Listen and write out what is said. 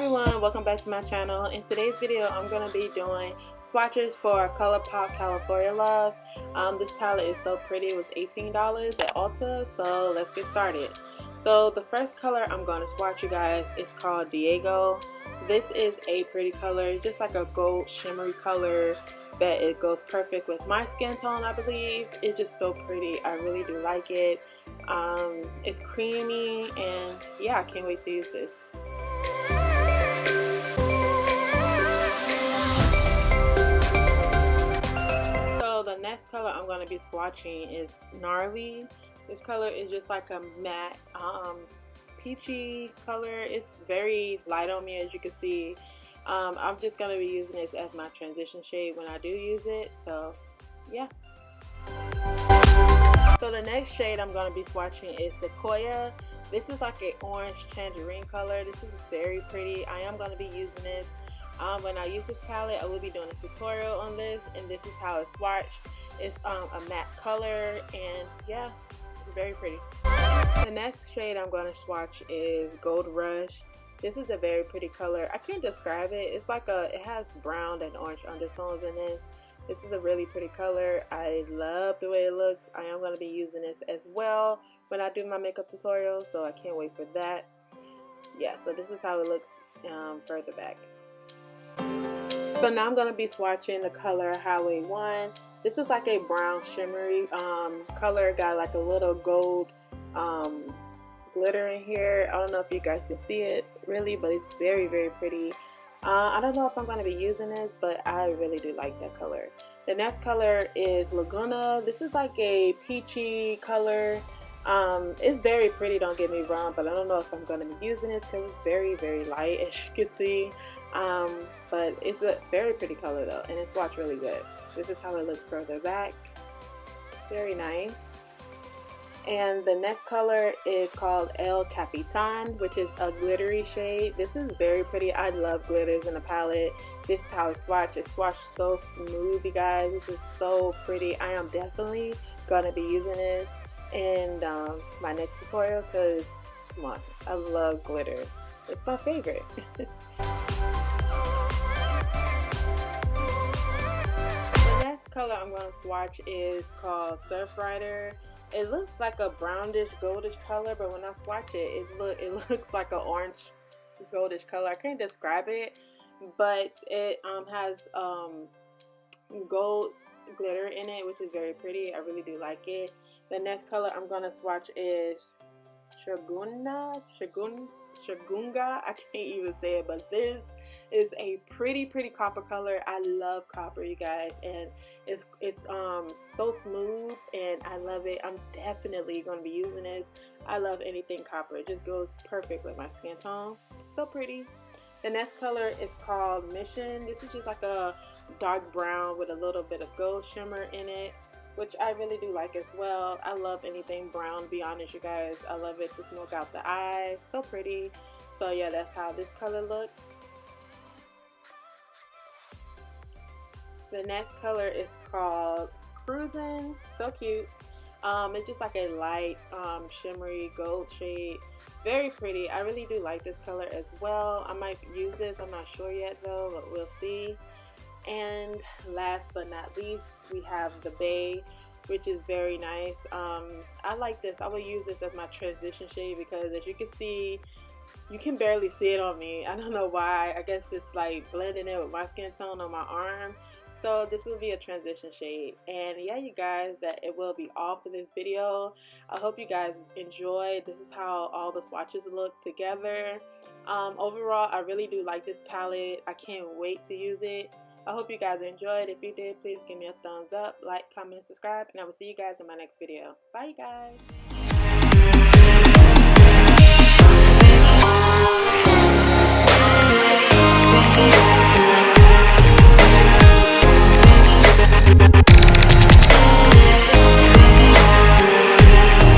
everyone, welcome back to my channel. In today's video I'm going to be doing swatches for Colourpop California Love. This palette is so pretty. It was $18 at Ulta, so let's get started. So the first color I'm going to swatch, you guys, is called Diego. This is a pretty color, just like a gold shimmery color, but it goes perfect with my skin tone, I believe. It's just so pretty. I really do like it. It's creamy, and yeah, I can't wait to use this. So the next color I'm going to be swatching is Gnarly. This color is just like a matte peachy color. It's very light on me, as you can see. I'm just going to be using this as my transition shade when I do use it, so yeah. So the next shade I'm going to be swatching is Sequoia. This is like an orange tangerine color. This is very pretty. I am going to be using this. When I use this palette, I will be doing a tutorial on this, and this is how it's swatched. It's a matte color, and yeah, it's very pretty. The next shade I'm going to swatch is Gold Rush. This is a very pretty color. I can't describe it. It's like it has brown and orange undertones in this. This is a really pretty color. I love the way it looks. I am going to be using this as well when I do my makeup tutorial, so I can't wait for that. Yeah, so this is how it looks further back. So now I'm going to be swatching the color Highway 1. This is like a brown shimmery color. Got like a little gold glitter in here. I don't know if you guys can see it really, but it's very, very pretty. I don't know if I'm going to be using this, but I really do like that color. The next color is Laguna. This is like a peachy color. It's very pretty, don't get me wrong, but I don't know if I'm going to be using this because it's very, very light, as you can see. But it's a very pretty color though, and it's swatched really good. This is how it looks further back. Very nice. And the next color is called El Capitan, which is a glittery shade. This is very pretty. I love glitters in a palette. This is how it's swatched. It's swatched so smooth, you guys. This is so pretty. I am definitely going to be using this in my next tutorial because, come on, I love glitter. It's my favorite. The next color I'm going to swatch is called Surf Rider. It looks like a brownish goldish color, but when I swatch it, it looks like an orange goldish color. I can't describe it, but it has gold glitter in it, which is very pretty. I really do like it. The next color I'm gonna swatch is Shagunga. I can't even say it, but this is a pretty copper color. I love copper, you guys, and it's so smooth, and I love it. I'm definitely going to be using this. I love anything copper. It just goes perfect with my skin tone. So pretty. The next color is called Mission. This is just like a dark brown with a little bit of gold shimmer in it, which I really do like as well. I love anything brown, to be honest, you guys. I love it to smoke out the eyes. So pretty. So yeah, that's how this color looks. The next color is called Cruisin'. So cute. It's just like a light shimmery gold shade. Very pretty. I really do like this color as well. I might use this. I'm not sure yet though, but we'll see. And last but not least, we have the Bay, which is very nice. I like this. I will use this as my transition shade because, as you can see, you can barely see it on me. I don't know why. I guess it's like blending in with my skin tone on my arm. So this will be a transition shade. And yeah, you guys, that it will be all for this video. I hope you guys enjoyed. This is how all the swatches look together. Overall, I really do like this palette. I can't wait to use it. I hope you guys enjoyed. If you did, please give me a thumbs up, like, comment, and subscribe, and I will see you guys in my next video. Bye, you guys.